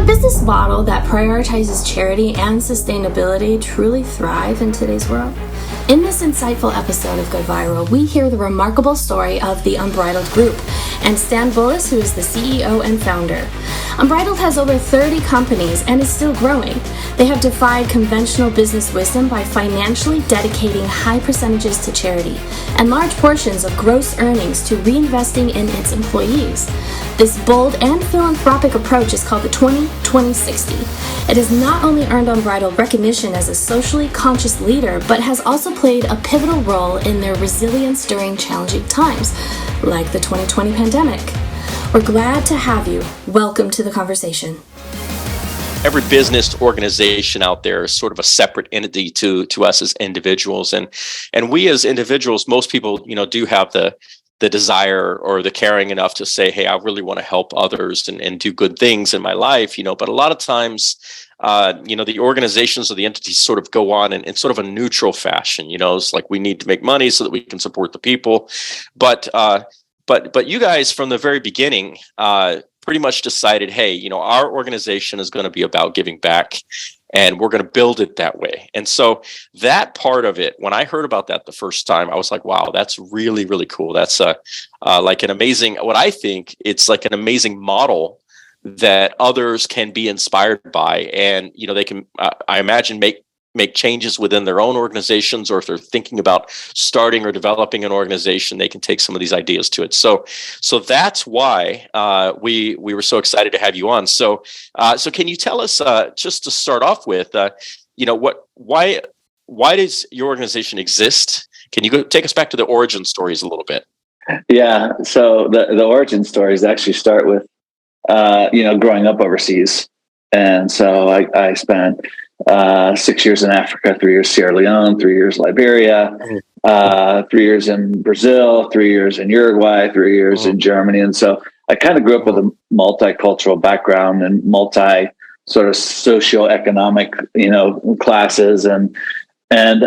business model that prioritizes charity and sustainability truly thrive in today's world? In this insightful episode of GoodViral, we hear the remarkable story of the Unbridled Group and Stan Bullis, who is the CEO and founder. Unbridled has over 30 companies and is still growing. They have defied conventional business wisdom by financially dedicating high percentages to charity and large portions of gross earnings to reinvesting in its employees. This bold and philanthropic approach is called the 20-20-60. It has not only earned Unbridled recognition as a socially conscious leader, but has also played a pivotal role in their resilience during challenging times, like the 2020 pandemic. We're glad to have you. Welcome to the conversation. Every business organization out there is sort of a separate entity to us as individuals, and we as individuals, most people, do have the desire or the caring enough to say, hey, I really want to help others and do good things in my life, but a lot of times, the organizations or the entities sort of go on in sort of a neutral fashion, it's like we need to make money so that we can support the people. But you guys from the very beginning, pretty much decided, hey, our organization is going to be about giving back, and we're going to build it that way. And so that part of it, when I heard about that the first time, I was like, wow, that's really, really cool. That's like an amazing, what I think it's like an amazing model that others can be inspired by. And, they can, I imagine, make changes within their own organizations, or if they're thinking about starting or developing an organization, they can take some of these ideas to it. So that's why we were so excited to have you on. So can you tell us, just to start off with, why does your organization exist? Can you take us back to the origin stories a little bit? Yeah. So the origin stories actually start with, growing up overseas. And so I spent 6 years in Africa, 3 years Sierra Leone, 3 years Liberia, 3 years in Brazil, 3 years in Uruguay, 3 years in Germany. And so I kind of grew up with a multicultural background and multi sort of socioeconomic, classes and and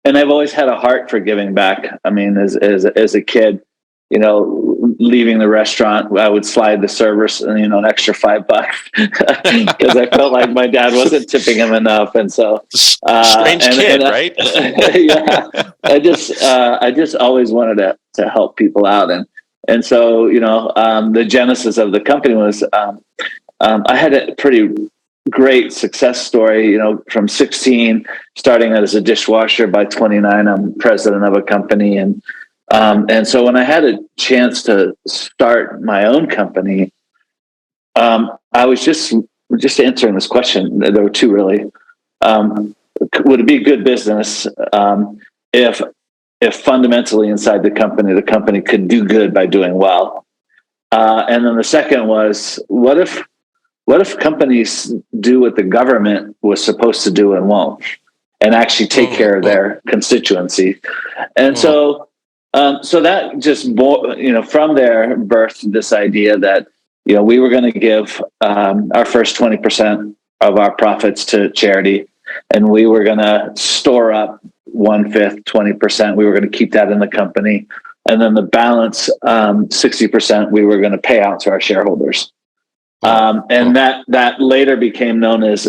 I've always had a heart for giving back. I mean, as a kid, leaving the restaurant, I would slide the servers, an extra $5 because I felt like my dad wasn't tipping him enough. And so, strange kid, right? Yeah, I just always wanted to help people out. And so, the genesis of the company was, I had a pretty great success story, from 16, starting as a dishwasher. By 29, I'm president of a company. And so when I had a chance to start my own company, I was just answering this question. There were two really. Would it be good business if fundamentally inside the company could do good by doing well? And then the second was, what if companies do what the government was supposed to do and won't, and actually take care of their constituency? And so that just, from there birthed this idea that, we were going to give our first 20% of our profits to charity, and we were going to store up 1/5, 20%. We were going to keep that in the company. And then the balance, 60%, we were going to pay out to our shareholders. And that later became known as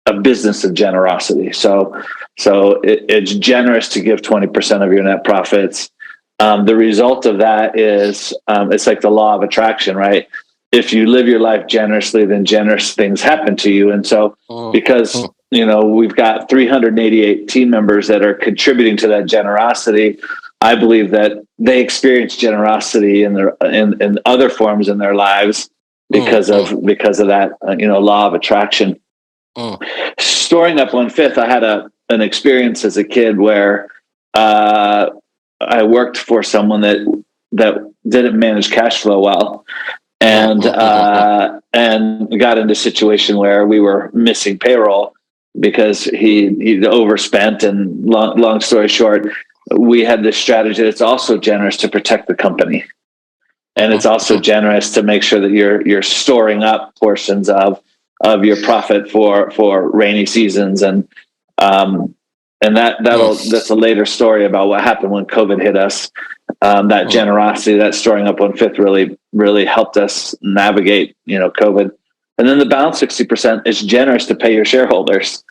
a business of generosity. So it's generous to give 20% of your net profits. The result of that is, it's like the law of attraction, right? If you live your life generously, then generous things happen to you. And so because, we've got 388 team members that are contributing to that generosity, I believe that they experience generosity in other forms in their lives because of that, law of attraction. Storing up 1/5, I had an experience as a kid where, I worked for someone that didn't manage cash flow well, and got into a situation where we were missing payroll because he overspent. And long story short, we had this strategy that's also generous to protect the company, and it's also generous to make sure that you're storing up portions of your profit for rainy seasons. And that's a later story about what happened when COVID hit us. That generosity, that storing up 1/5 really helped us navigate, COVID. and then the balance 60% is generous to pay your shareholders.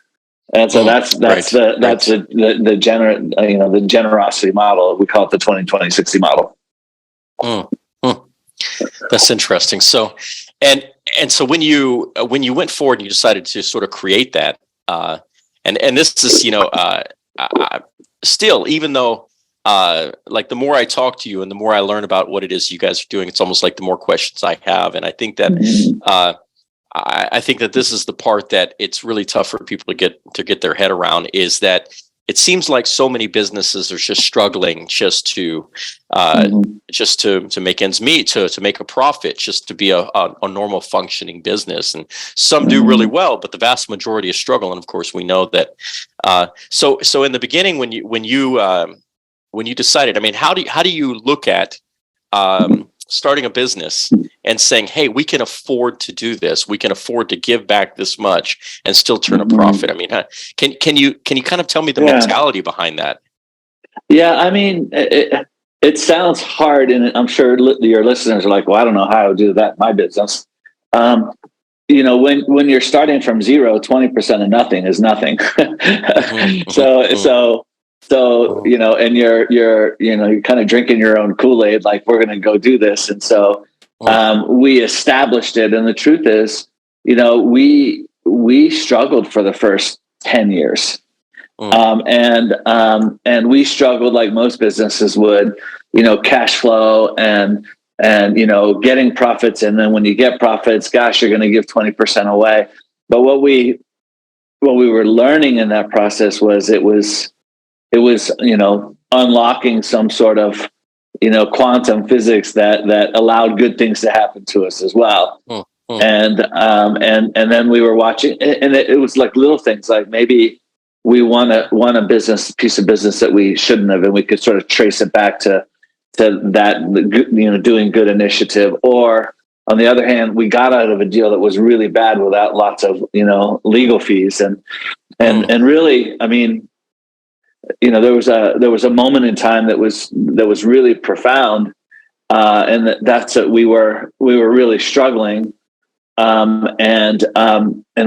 And so that's the generosity model. We call it the 20-20-60 model. That's interesting. So, and so when you went forward and you decided to sort of create that, and this is, still, even though, like the more I talk to you and the more I learn about what it is you guys are doing, it's almost like the more questions I have. And I think that, I think that this is the part that it's really tough for people to get their head around, is that it seems like so many businesses are just struggling just to make ends meet, to make a profit, just to be a normal functioning business. And some do really well, but the vast majority is struggling. And of course, we know that. So in the beginning, when you decided, I mean, how do you look at starting a business and saying, hey, we can afford to do this, we can afford to give back this much and still turn a profit? I mean, can you kind of tell me the mentality behind that? Yeah, I mean, it sounds hard, and I'm sure your listeners are like, well, I don't know how I would do that in my business. When you're starting from zero, 20% of nothing is nothing. So, and you're kind of drinking your own Kool-Aid, like, we're going to go do this. And so we established it. And the truth is, we struggled for the first 10 years. And we struggled like most businesses would, cash flow and getting profits. And then when you get profits, gosh, you're going to give 20% away. But what we were learning in that process was it was unlocking some sort of, quantum physics that allowed good things to happen to us as well. And then we were watching, and it was like little things, like maybe we won a piece of business that we shouldn't have, and we could sort of trace it back to that, doing good initiative. Or on the other hand, we got out of a deal that was really bad without lots of, legal fees. And really, I mean, there was a moment in time that was really profound, and that's that we were really struggling, and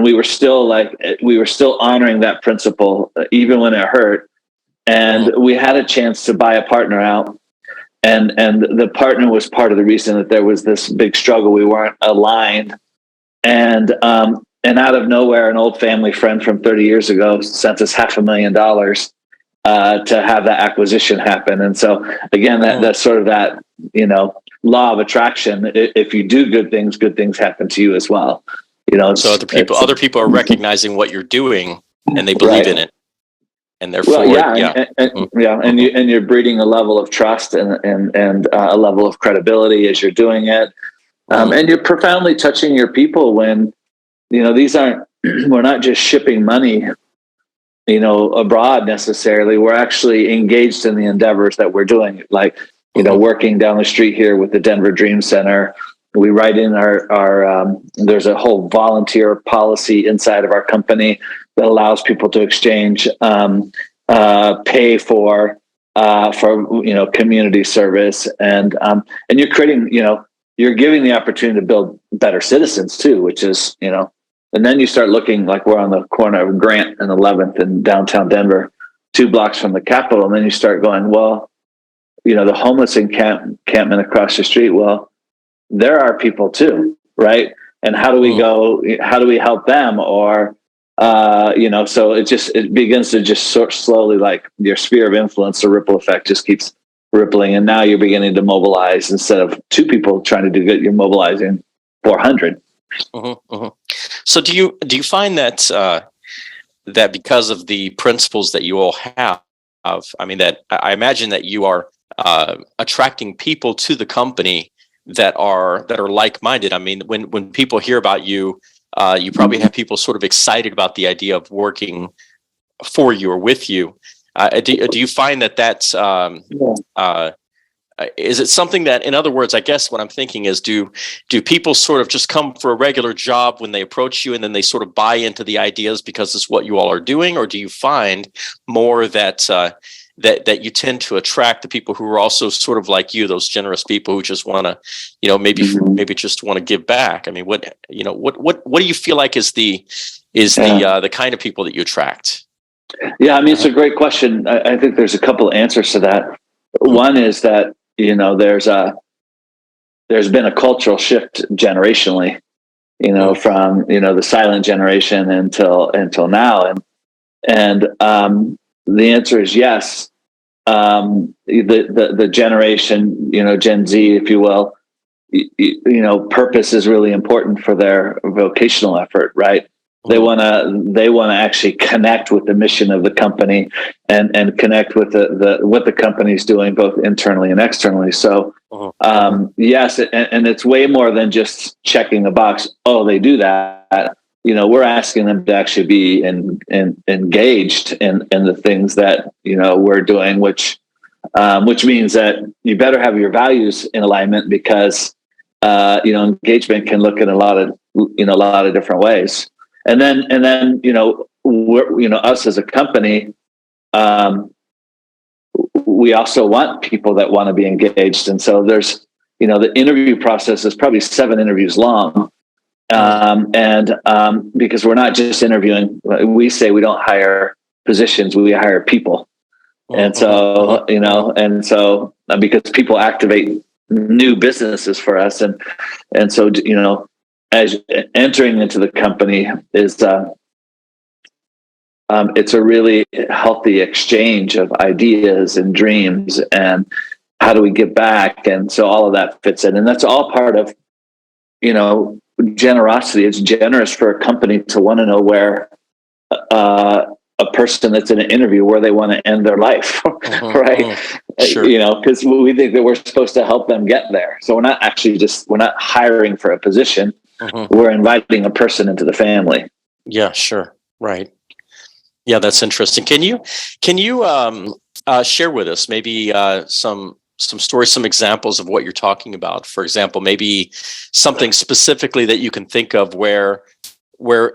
we were still honoring that principle even when it hurt, and we had a chance to buy a partner out, and the partner was part of the reason that there was this big struggle. We weren't aligned, and out of nowhere, an old family friend from 30 years ago sent us $500,000 to have that acquisition happen. And so again, that's sort of that, law of attraction. If you do good things happen to you as well. So other people are recognizing what you're doing, and they believe in it, and therefore, and you're breeding a level of trust and a level of credibility as you're doing it, and you're profoundly touching your people when, we're not just shipping money, abroad necessarily. We're actually engaged in the endeavors that we're doing, like, working down the street here with the Denver Dream Center. We write in our there's a whole volunteer policy inside of our company that allows people to exchange pay for community service, and you're creating, you're giving the opportunity to build better citizens too, which is, and then you start looking, like, we're on the corner of Grant and 11th in downtown Denver, 2 blocks from the Capitol. And then you start going, well, the homeless encampment across the street, well, there are people too, right? And how do we help them? Or, so it begins to just sort slowly, like, your sphere of influence, the ripple effect just keeps rippling. And now you're beginning to mobilize. Instead of 2 people trying to do good, you're mobilizing 400. So do you find that that because of the principles that you all have, I mean, that I imagine that you are attracting people to the company that are like-minded? I mean, when people hear about you, you probably have people sort of excited about the idea of working for you or with you. Do you find that that's is it something that, in other words, I guess what I'm thinking is, do people sort of just come for a regular job when they approach you, and then they sort of buy into the ideas because it's what you all are doing? Or do you find more that that you tend to attract the people who are also sort of like you, those generous people who just want to, maybe just want to give back. I mean, what do you feel like is the kind of people that you attract? Yeah, I mean, it's a great question. I think there's a couple of answers to that. One is that, there's been a cultural shift generationally, from, the silent generation until now. And the answer is yes. The generation, Gen Z, if you will, purpose is really important for their vocational effort, right? They want to actually connect with the mission of the company and connect with what the company's doing both internally and externally. So yes, and it's way more than just checking a box. Oh, they do that. We're asking them to actually be engaged in the things that we're doing, which means that you better have your values in alignment, because engagement can look in a lot of different ways. And then we're, us as a company, we also want people that want to be engaged. And so there's, the interview process is probably 7 interviews long. Because we're not just interviewing, we say we don't hire positions, we hire people. And so, because people activate new businesses for us. And so, as entering into the company is, it's a really healthy exchange of ideas and dreams, and how do we give back? And so all of that fits in, and that's all part of, generosity. It's generous for a company to want to know where a person that's in an interview, where they want to end their life, right? Sure. Because we think that we're supposed to help them get there. So we're not hiring for a position. We're inviting a person into the family. Yeah, sure. Right. Yeah, that's interesting. Can you share with us maybe some stories, some examples of what you're talking about? For example, maybe something specifically that you can think of where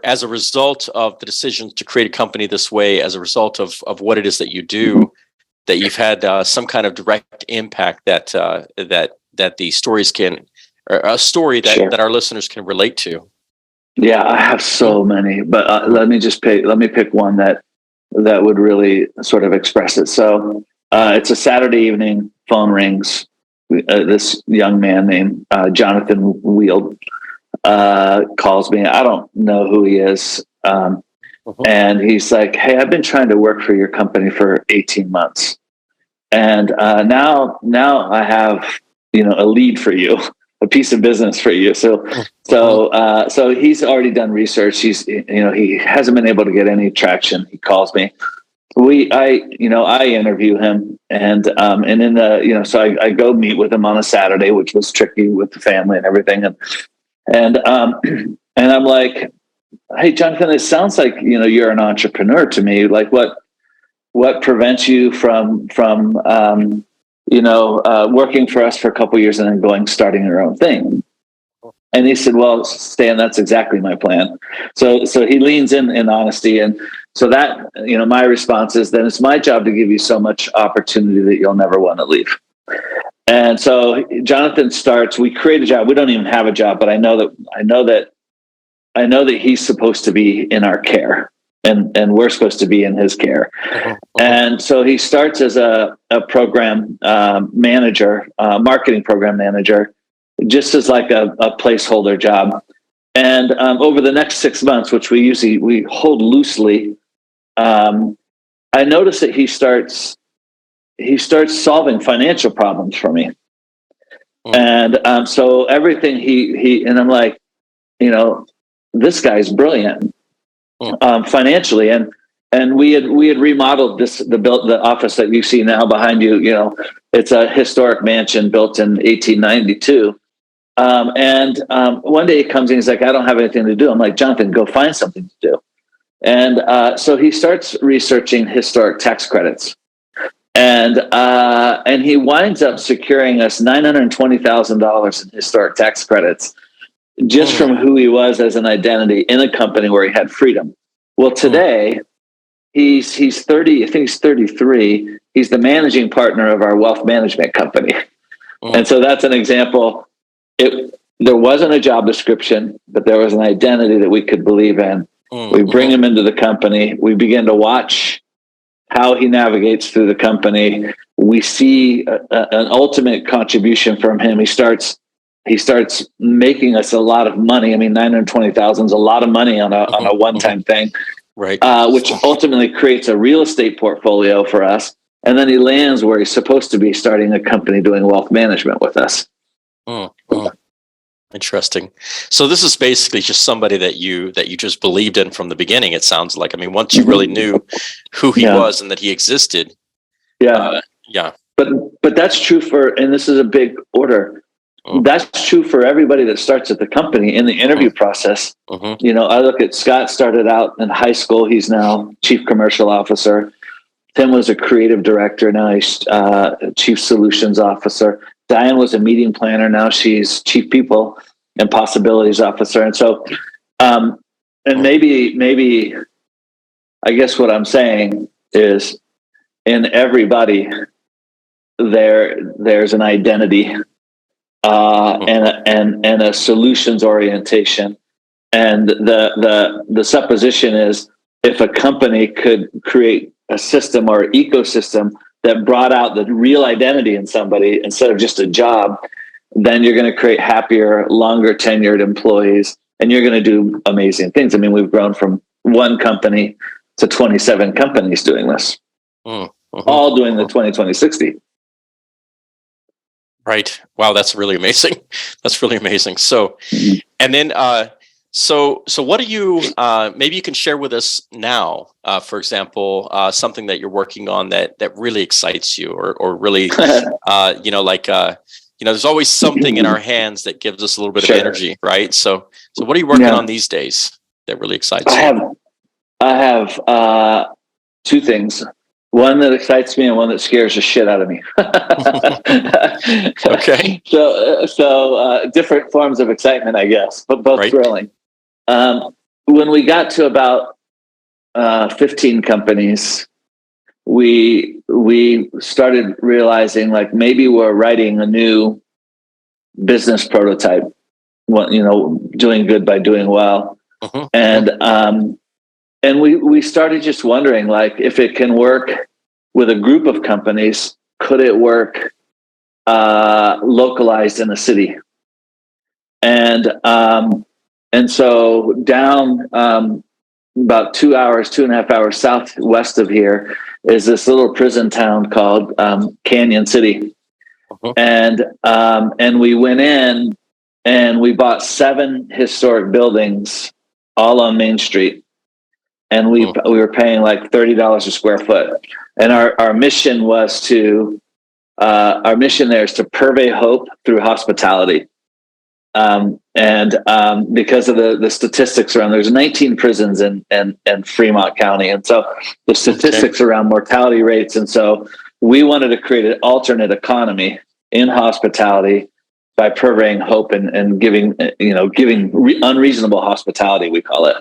as a result of the decision to create a company this way, as a result of what it is that you do, that you've had some kind of direct impact that the stories can, or a story that our listeners can relate to. Yeah, I have so many, but let me pick one that would really sort of express it. So it's a Saturday evening, phone rings. This young man named Jonathan Wield calls me. I don't know who he is. And he's like, "Hey, I've been trying to work for your company for 18 months. And now I have, a lead for you, a piece of business for you." So he's already done research. He hasn't been able to get any traction. He calls me. I interview him, and in the, so I go meet with him on a Saturday, which was tricky with the family and everything. And I'm like, "Hey, Jonathan, it sounds like, you're an entrepreneur to me. Like what prevents you from working for us for a couple of years and then starting your own thing?" And he said, "Well, Stan, that's exactly my plan." So he leans in honesty. And so that, my response is, then it's my job to give you so much opportunity that you'll never want to leave. And so Jonathan starts, we create a job. We don't even have a job, but I know that he's supposed to be in our care, and we're supposed to be in his care. And so he starts as a program manager, marketing program manager, just as like a placeholder job. And over the next 6 months, which we hold loosely, I noticed that he starts solving financial problems for me. And so everything he and I'm like, this guy's brilliant financially. And we had remodeled the office that you see now behind you. It's a historic mansion built in 1892. And one day he comes in, he's like, "I don't have anything to do." I'm like, "Jonathan, go find something to do." And so he starts researching historic tax credits, and he winds up securing us $920,000 in historic tax credits, just from who he was as an identity in a company where he had freedom. Well, today he's 30. I think he's 33. he's the managing partner of our wealth management company. And so that's an example. There wasn't a job description, but there was an identity that we could believe in. We bring him into the company. We begin to watch how he navigates through the company. We see an ultimate contribution from him. He starts making us a lot of money. I mean, 920,000 is a lot of money on a one-time thing, right? Which ultimately creates a real estate portfolio for us. And then he lands where he's supposed to be, starting a company doing wealth management with us. Interesting. So this is basically just somebody that you just believed in from the beginning. It sounds like. I mean, once you really knew who he was and that he existed. Yeah. But that's true and this is a big order. That's true for everybody that starts at the company in the interview process. You know, I look at Scott, started out in high school. He's now chief commercial officer. Tim was a creative director. Now he's chief solutions officer. Diane was a meeting planner. Now she's chief people and possibilities officer. And so, and maybe, I guess what I'm saying is, in everybody, there's an identity and a solutions orientation. And the supposition is, if a company could create a system or ecosystem that brought out the real identity in somebody instead of just a job, then you're going to create happier, longer tenured employees, and you're going to do amazing things. I mean, we've grown from one company to 27 companies doing this, all doing the 20-20-60. Right. Wow, that's really amazing. That's really amazing. So, and then, so what do you, maybe you can share with us now, for example, something that you're working on that really excites you, or really, there's always something in our hands that gives us a little bit of energy, right? So what are you working on these days that really excites you? I have two things. One that excites me and one that scares the shit out of me. Okay. So different forms of excitement, I guess, but both thrilling. When we got to about 15 companies, we started realizing, like, maybe we're writing a new business prototype. Doing good by doing well, and we started just wondering, like, if it can work with a group of companies, could it work localized in a city? And so down about 2.5 hours southwest of here is this little prison town called Canyon City. And we went in and we bought 7 historic buildings all on Main Street. And we were paying like $30 a square foot. And our mission was our mission there is to purvey hope through hospitality. Because of the statistics around, there's 19 prisons in Fremont County. And so the statistics around mortality rates. And so we wanted to create an alternate economy in hospitality by purveying hope and giving unreasonable hospitality, we call it.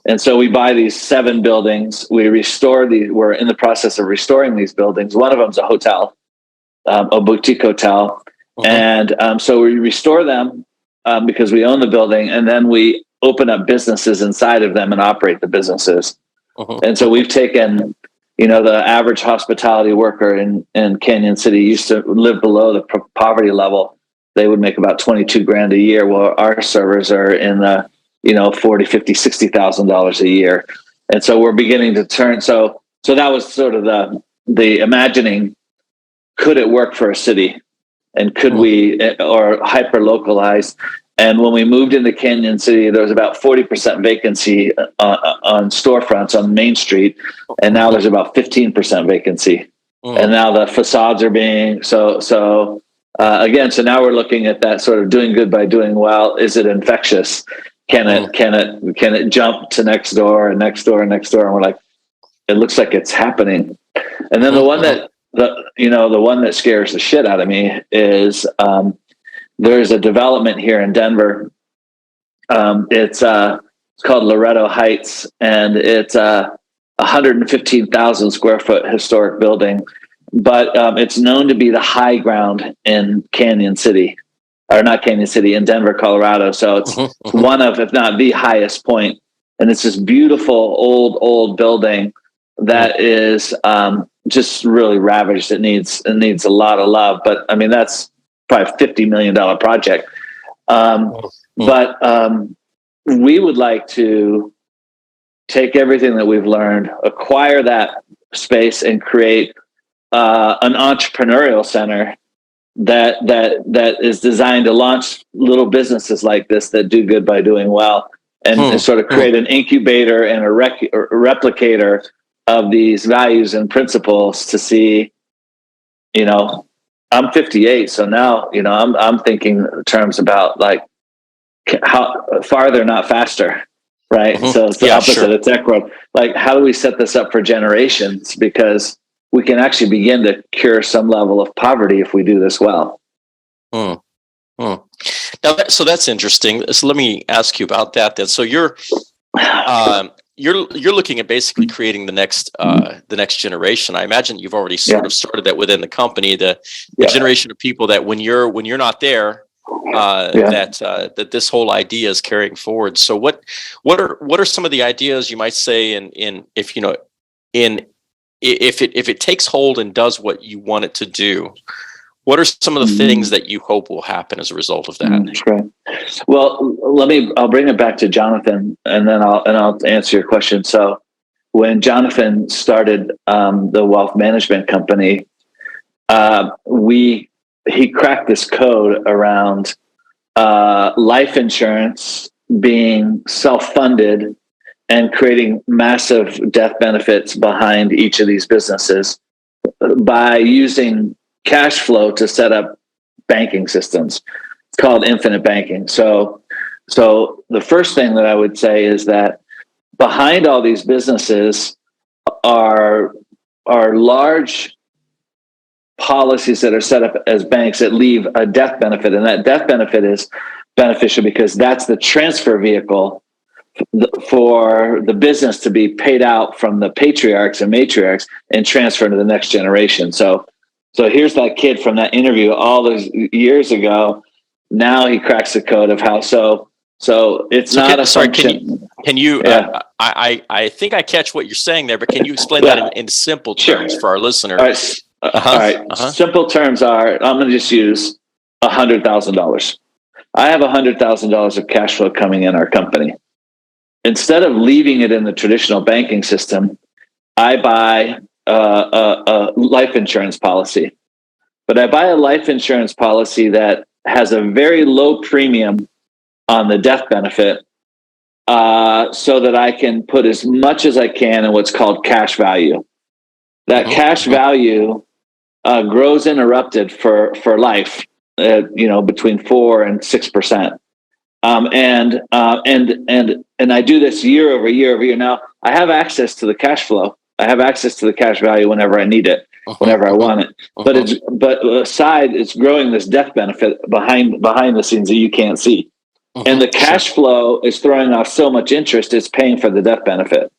And so we buy these 7 buildings. We're in the process of restoring these buildings. One of them's a hotel, a boutique hotel. And so we restore them because we own the building, and then we open up businesses inside of them and operate the businesses. And so we've taken, the average hospitality worker in Canyon City used to live below the poverty level. They would make about $22,000 a year. Well, our servers are in the $40,000, $50,000, $60,000 a year. And so we're beginning to turn. So that was sort of the imagining, could it work for a city? And could we, or hyper localized? And when we moved into Canyon City, there was about 40% vacancy on storefronts on Main Street. And now there's about 15% vacancy. And now the facades are being, so now we're looking at that sort of doing good by doing well. Is it infectious? Can it jump to next door and next door and next door? And we're like, it looks like it's happening. And then the one that scares the shit out of me is there's a development here in Denver. It's called Loretto Heights, and it's a 115,000 square foot historic building. it's known to be the high ground in Canyon City, or not Canyon City, in Denver, Colorado. So it's one of, if not the highest point. And it's this beautiful old building that is just really ravaged. It needs a lot of love. But I mean, that's probably a $50 million project. But we would like to take everything that we've learned, acquire that space, and create an entrepreneurial center that is designed to launch little businesses like this that do good by doing well, and sort of create an incubator and a replicator of these values and principles to see, I'm 58. So now, I'm thinking in terms about like how farther, not faster. Right. So it's the opposite of tech world. Like, how do we set this up for generations? Because we can actually begin to cure some level of poverty if we do this well. Now, so that's interesting. So let me ask you about that then. So you're looking at basically creating the next generation. I imagine you've already sort of started that within the company, the generation of people that when you're not there, that this whole idea is carrying forward. So what are some of the ideas you might say if it takes hold and does what you want it to do? What are some of the things that you hope will happen as a result of that? Right. Well, I'll bring it back to Jonathan, and then I'll answer your question. So when Jonathan started the wealth management company, he cracked this code around life insurance being self-funded and creating massive death benefits behind each of these businesses by using cash flow to set up banking systems. It's called infinite banking. So the first thing that I would say is that behind all these businesses are large policies that are set up as banks that leave a death benefit, and that death benefit is beneficial because that's the transfer vehicle for the business to be paid out from the patriarchs and matriarchs and transfer to the next generation. So here's that kid from that interview all those years ago. Now he cracks the code of how. So it's not a function. Can you? I think I catch what you're saying there, but can you explain that in simple terms for our listener? All right. Simple terms are, I'm going to just use $100,000. I have $100,000 of cash flow coming in our company. Instead of leaving it in the traditional banking system, I buy a life insurance policy. But I buy a life insurance policy that has a very low premium on the death benefit, so that I can put as much as I can in what's called cash value. That cash value grows uninterrupted for life, between 4% and 6%. And I do this year over year. Now I have access to the cash flow. I have access to the cash value whenever I need it, whenever I want it. But aside, it's growing this death benefit behind the scenes that you can't see. And the cash flow is throwing off so much interest, it's paying for the death benefit.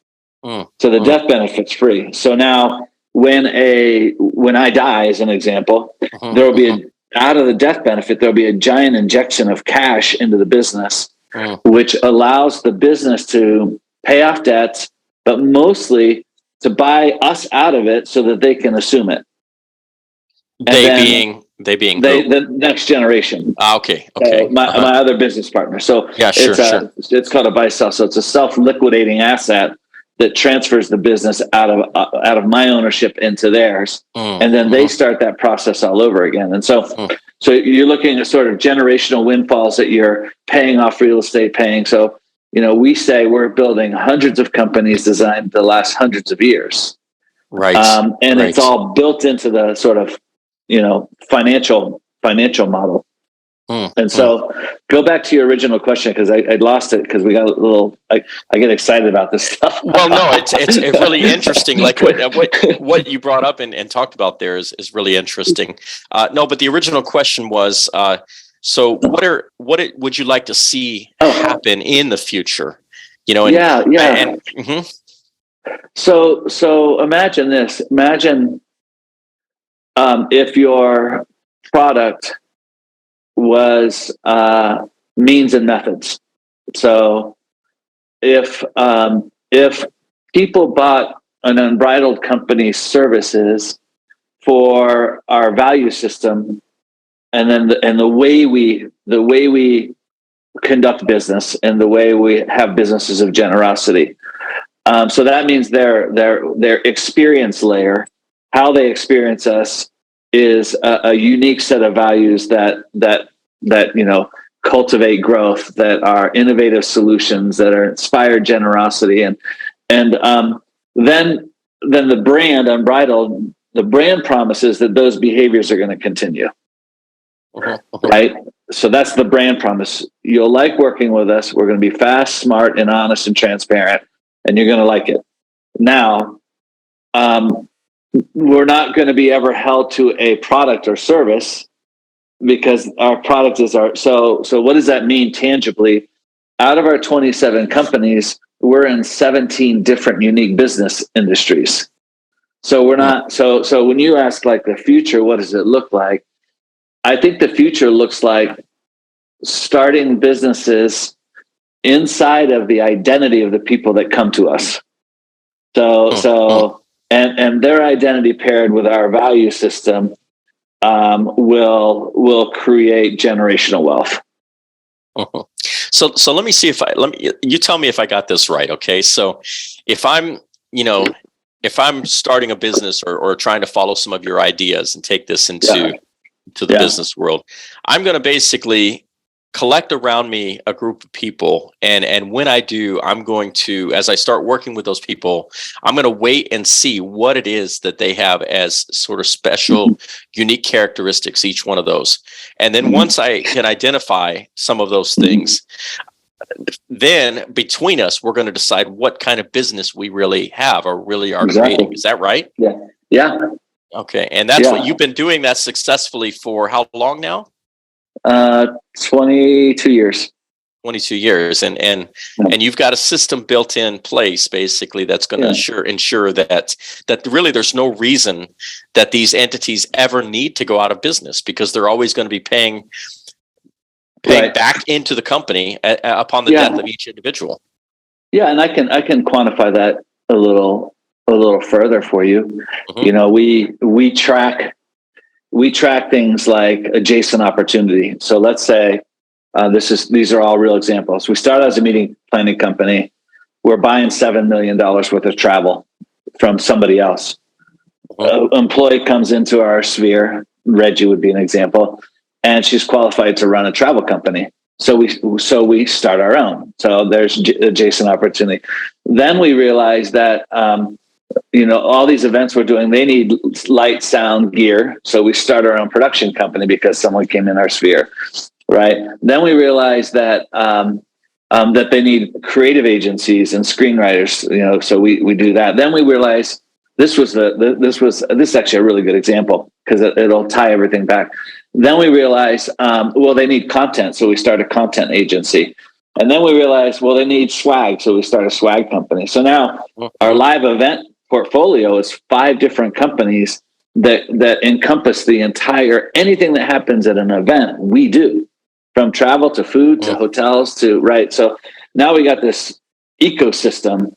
So the death benefit's free. So now when I die, as an example, there will be out of the death benefit, there'll be a giant injection of cash into the business, which allows the business to pay off debts, but mostly to buy us out of it so that they can assume it. They being the next generation. Okay. So my other business partner. So it's called a buy-sell. So it's a self-liquidating asset that transfers the business out of my ownership into theirs, and then they start that process all over again. And so you're looking at sort of generational windfalls that you're paying off real estate paying. So we say we're building hundreds of companies designed to last hundreds of years, right? It's all built into the sort of financial model. And so go back to your original question, because I lost it because we got a little, I get excited about this stuff. Well, no, it's really interesting. Like what you brought up and talked about there is really interesting. No, but the original question was, so what would you like to see happen in the future? So imagine this. Imagine if your product was means and methods. So if people bought an unbridled company's services for our value system, and then the way we conduct business and the way we have businesses of generosity. So that means their experience layer, how they experience us, is a unique set of values that cultivate growth, that are innovative solutions, that are inspired generosity, and then the brand Unbridled, the brand promises that those behaviors are going to continue. Right? So that's the brand promise. You'll like working with us. We're going to be fast, smart, and honest and transparent, and you're going to like it. Now, we're not going to be ever held to a product or service, because our product is our. So what does that mean tangibly? Out of our 27 companies, we're in 17 different unique business industries. So we're not. So when you ask like the future, what does it look like? I think the future looks like starting businesses inside of the identity of the people that come to us. And their identity paired with our value system will create generational wealth. So let me see you tell me if I got this right. Okay. So if I'm starting a business or trying to follow some of your ideas and take this into the business world, I'm going to basically collect around me a group of people. And when I do, I'm going to, as I start working with those people, I'm going to wait and see what it is that they have as sort of special, unique characteristics, each one of those. And then once I can identify some of those things, then between us, we're going to decide what kind of business we really have or really are creating. Is that right? Yeah. Yeah. Okay. And that's what you've been doing that successfully for how long now? 22 years. 22 years. And you've got a system built in place, basically, that's going to ensure that really there's no reason that these entities ever need to go out of business, because they're always going to be paying back into the company upon the death of each individual. Yeah. And I can quantify that a little further for you. Mm-hmm. You know, we track things like adjacent opportunity. So let's say these are all real examples. We started as a meeting planning company. We're buying $7 million worth of travel from somebody else. Employee comes into our sphere. Reggie would be an example, and she's qualified to run a travel company. So we start our own. So there's adjacent opportunity. Then we realize that all these events we're doing, they need light, sound, gear. So we start our own production company because someone came in our sphere, right? Then we realize that that they need creative agencies and screenwriters. So we do that. Then we realize this is actually a really good example because it'll tie everything back. Then we realize, they need content, so we start a content agency. And then we realize, they need swag, so we start a swag company. So now our live event portfolio is 5 different companies that encompass the entire, anything that happens at an event, we do, from travel to food to hotels to, right? So now we got this ecosystem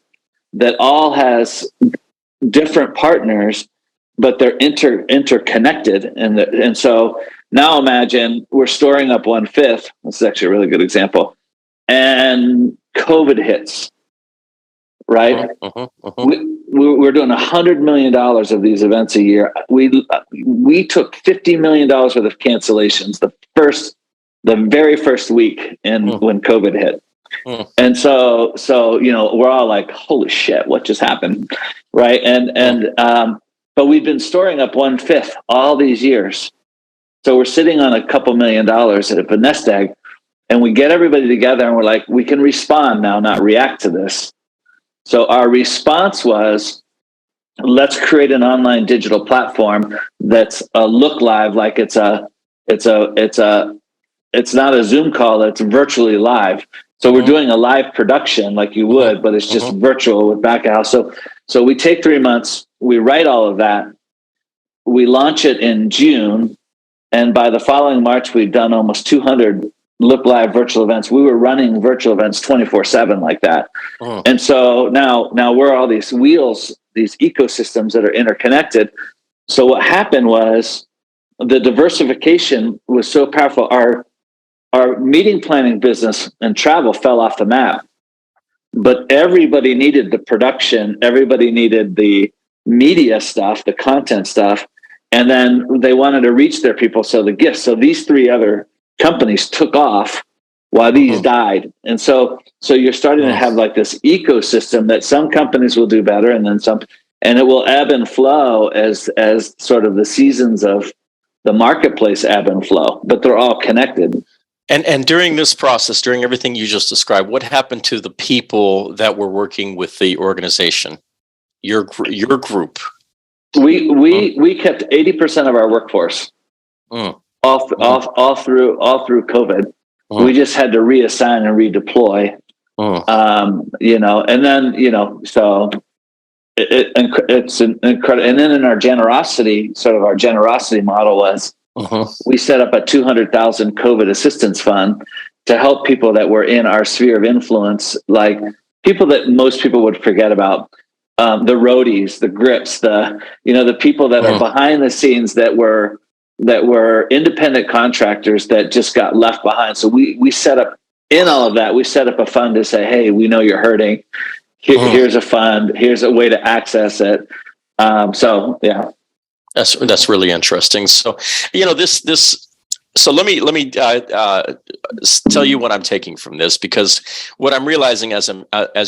that all has different partners, but they're interconnected. And so now imagine we're storing up 1/5. This is actually a really good example. And COVID hits, right? We're doing $100 million of these events a year. We took $50 million worth of cancellations the very first week when COVID hit. And so we're all like, holy shit, what just happened? Right. But we've been storing up 1/5 all these years. So we're sitting on a couple $1 million at a nest egg, and we get everybody together and we're like, we can respond now, not react to this. So our response was, let's create an online digital platform that's a look live, like it's not a Zoom call, it's virtually live. So we're doing a live production like you would, but it's just virtual with back of house. So we take 3 months, we write all of that. we launch it in June, and by the following March, we'd done almost 200 Look Live virtual events. We were running virtual events 24/7 like that. And so now we're all these wheels, these ecosystems that are interconnected. So what happened was the diversification was so powerful. Our meeting planning business and travel fell off the map, but everybody needed the production. Everybody needed the media stuff, the content stuff. And then they wanted to reach their people. So the gifts. So these three other companies took off while these died. And so you're starting to have like this ecosystem that some companies will do better and then some, and it will ebb and flow as sort of the seasons of the marketplace ebb and flow, but they're all connected. And during this process, during everything you just described, what happened to the people that were working with the organization, your group? We kept 80% of our workforce. All through COVID. We just had to reassign and redeploy. And then so it's an incredible. And then in our generosity, our generosity model was we set up a 200,000 COVID assistance fund to help people that were in our sphere of influence, like people that most people would forget about. The roadies, the grips, the people that are behind the scenes that were independent contractors that just got left behind. So we set up in all of that, we set up a fund to say, hey, we know you're hurting. Here's a fund. Here's a way to access it. Yeah. That's really interesting. So, So let me tell you what I'm taking from this, because what I'm realizing as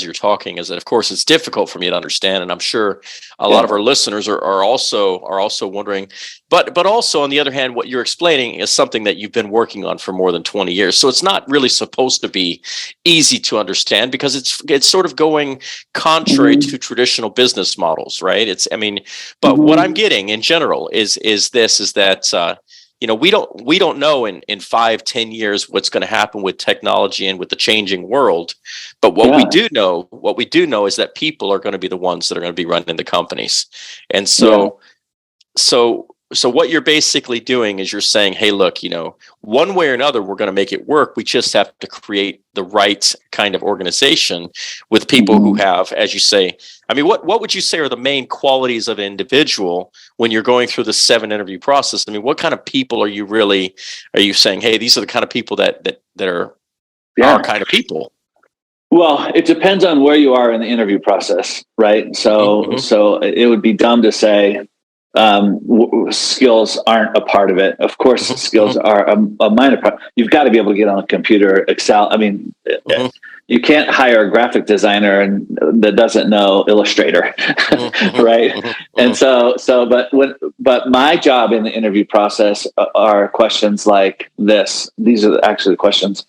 you're talking is that, of course, it's difficult for me to understand, and I'm sure a lot of our listeners are also wondering. But also, on the other hand, what you're explaining is something that you've been working on for more than 20 years. So it's not really supposed to be easy to understand, because it's sort of going contrary to traditional business models, right? But what I'm getting in general is that. We don't know in 5-10 years what's going to happen with technology and with the changing world. But what we do know is that people are going to be the ones that are going to be running the companies. And so what you're basically doing is you're saying, hey, look, one way or another, we're going to make it work. We just have to create the right kind of organization with people who have, as you say, what would you say are the main qualities of an individual when you're going through the 7 interview process? What kind of people are you saying, hey, these are the kind of people that are our kind of people? Well, it depends on where you are in the interview process, right? So it would be dumb to say skills aren't a part of it. Of course, skills are a minor part. You've got to be able to get on a computer, Excel. You can't hire a graphic designer that doesn't know Illustrator, right? And but my job in the interview process are questions like this. These are actually the questions.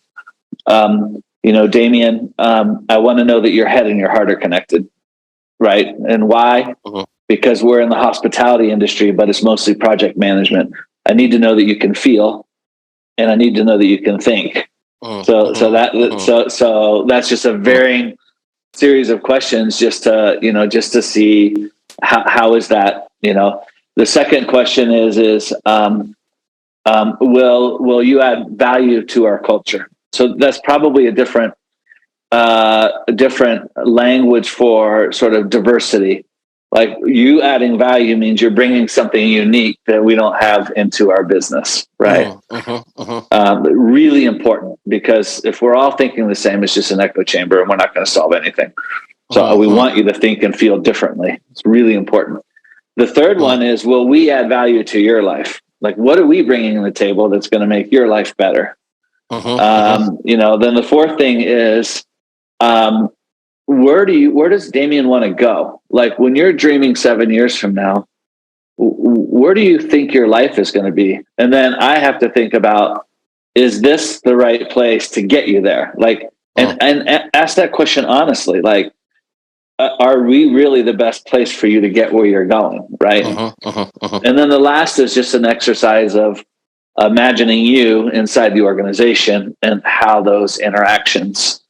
Damian, I want to know that your head and your heart are connected, right? And why? Because we're in the hospitality industry, but it's mostly project management. I need to know that you can feel, and I need to know that you can think. So that's just a varying series of questions, just to see how is that. The second question is will you add value to our culture? So that's probably a different language for sort of diversity. Like, you adding value means you're bringing something unique that we don't have into our business, right? Really important, because if we're all thinking the same, it's just an echo chamber and we're not going to solve anything. So we want you to think and feel differently. It's really important. The third one is, will we add value to your life? Like, what are we bringing to the table that's going to make your life better? Then the fourth thing is, where does Damian want to go? Like, when you're dreaming 7 years from now, where do you think your life is going to be? And then I have to think about, is this the right place to get you there? Like, and ask that question honestly. Like, are we really the best place for you to get where you're going? Right. And then the last is just an exercise of imagining you inside the organization and how those interactions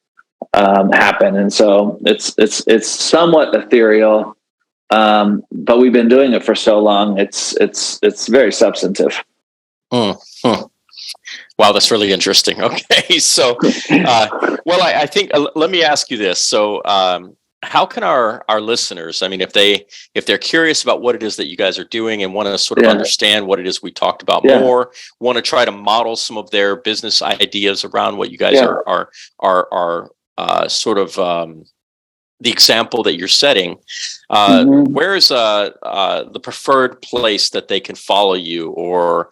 happen. And so it's somewhat ethereal. but we've been doing it for so long. It's very substantive. Wow, that's really interesting. Okay, so, well, I think let me ask you this. So, how can our listeners, I mean, if they're curious about what it is that you guys are doing and want to sort of understand what it is we talked about more, want to try to model some of their business ideas around what you guys are sort of the example that you're setting, where is the preferred place that they can follow you or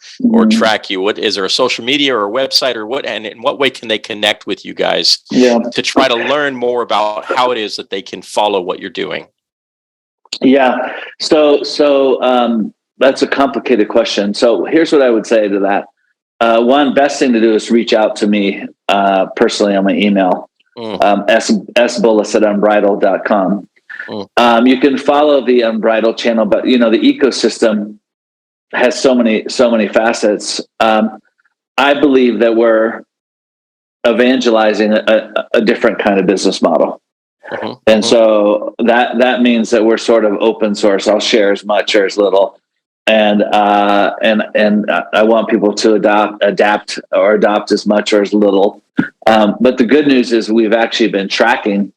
track you? What is there, a social media or a website, or what? And in what way can they connect with you guys to try to learn more about how it is that they can follow what you're doing? Yeah. So that's a complicated question. So here's what I would say to that. One, best thing to do is reach out to me personally on my email. sbullis@unbridled.com. You can follow the Unbridled channel, but the ecosystem has so many facets. I believe that we're evangelizing a different kind of business model. And so that means that we're sort of open source. I'll share as much or as little. And I want people to adapt as much or as little. But the good news is we've actually been tracking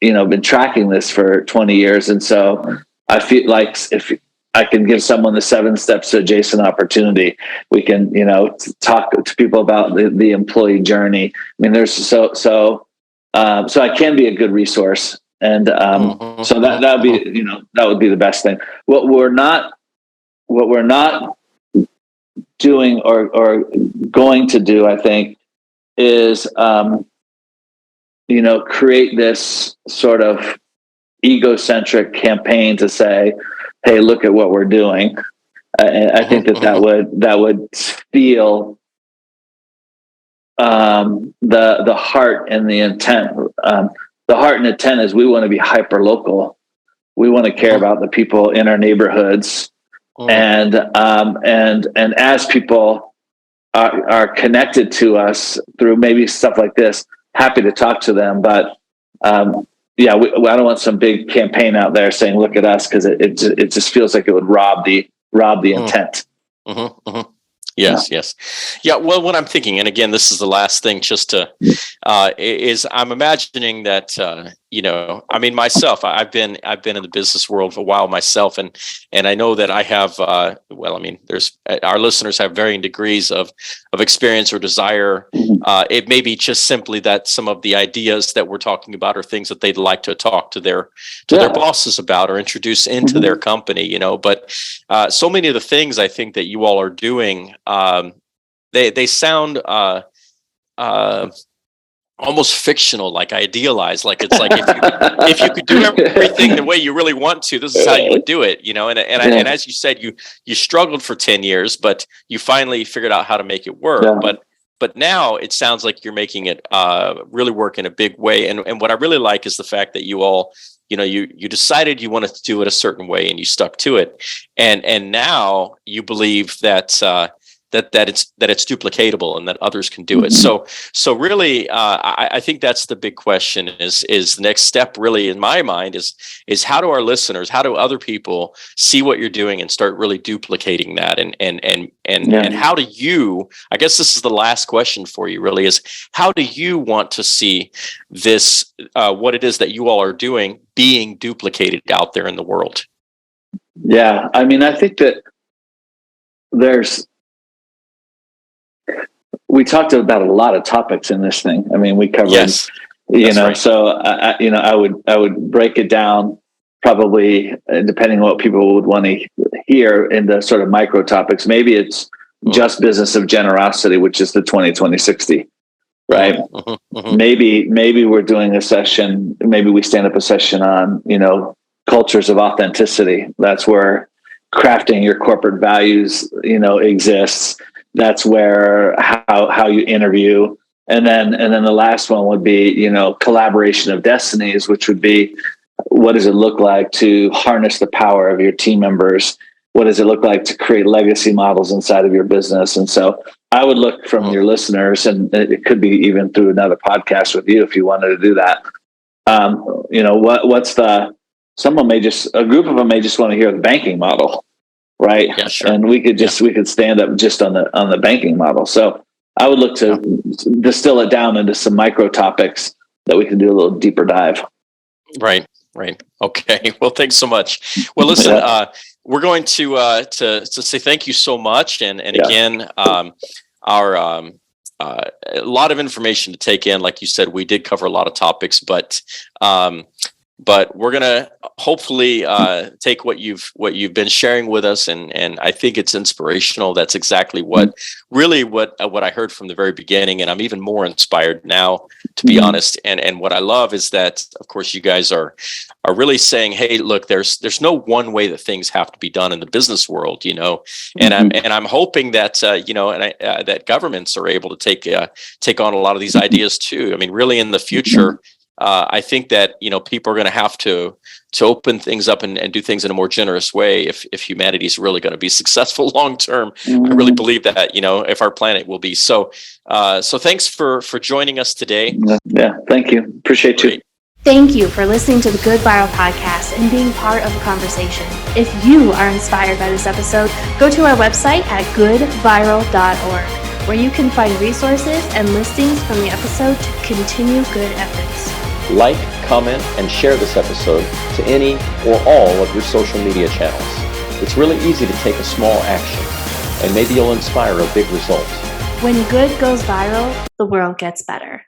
this for 20 years. And so I feel like if I can give someone the 7 steps to adjacent opportunity, we can, talk to people about the employee journey. I mean, there's so I can be a good resource. And so that would be the best thing. What we're not doing or going to do, I think, is create this sort of egocentric campaign to say, hey, look at what we're doing. I think that would steal the heart and the intent. The heart and intent is we want to be hyper local. We want to care about the people in our neighborhoods. And as people are connected to us through maybe stuff like this, happy to talk to them. But I don't want some big campaign out there saying, "Look at us," because it just feels like it would rob the intent. Yes. Yeah. Well, what I'm thinking, and again, this is the last thing, just to is I'm imagining that I mean, myself, I've been in the business world for a while myself, and I know that I have. There's our listeners have varying degrees of experience or desire. It may be just simply that some of the ideas that we're talking about are things that they'd like to talk to their bosses about or introduce into their company. But so many of the things I think that you all are doing, they sound almost fictional, like idealized, like it's like if you could do everything the way you really want to, this is how you would do it, and as you said, you struggled for 10 years, but you finally figured out how to make it work. But now it sounds like you're making it really work in a big way. And what I really like is the fact that you all, you decided you wanted to do it a certain way and you stuck to it. And now you believe that it's duplicatable and that others can do it. So really, I think that's the big question is the next step really in my mind is how do our listeners, how do other people see what you're doing and start really duplicating that? And how do you, I guess this is the last question for you really, is how do you want to see this, what it is that you all are doing being duplicated out there in the world? Yeah. I mean, I think that we talked about a lot of topics in this thing. I mean, we covered, right. So I would break it down probably depending on what people would want to hear into sort of micro topics. Maybe it's just business of generosity, which is the 20-20-60, right? Maybe we're doing a session. Maybe we stand up a session on, cultures of authenticity. That's where crafting your corporate values, exists. That's where how you interview, and then the last one would be collaboration of destinies, which would be what does it look like to harness the power of your team members? What does it look like to create legacy models inside of your business? And so I would look from your listeners, and it could be even through another podcast with you if you wanted to do that. What's the a group of them may just want to hear the banking model, right? Yeah, sure. And we could stand up just on the banking model. So I would look to distill it down into some micro topics that we can do a little deeper dive. Right. Okay. Well, thanks so much. Well, listen, we're going to say thank you so much, and again, our a lot of information to take in. Like you said, we did cover a lot of topics, but we're gonna hopefully take what you've been sharing with us, and I think it's inspirational. That's exactly what I heard from the very beginning, and I'm even more inspired now, to be honest. And what I love is that, of course, you guys are really saying, hey, look, there's no one way that things have to be done in the business world, and I'm hoping that that governments are able to take on a lot of these ideas too. I mean, really, in the future. I think that people are going to have to open things up and do things in a more generous way if humanity is really going to be successful long term. I really believe that if our planet will be so. So thanks for joining us today. Yeah, thank you. Appreciate you. Thank you for listening to the GoodViral podcast and being part of the conversation. If you are inspired by this episode, go to our website at goodviral.org, where you can find resources and listings from the episode to continue good efforts. Like, comment, and share this episode to any or all of your social media channels. It's really easy to take a small action, and maybe you'll inspire a big result. When good goes viral, the world gets better.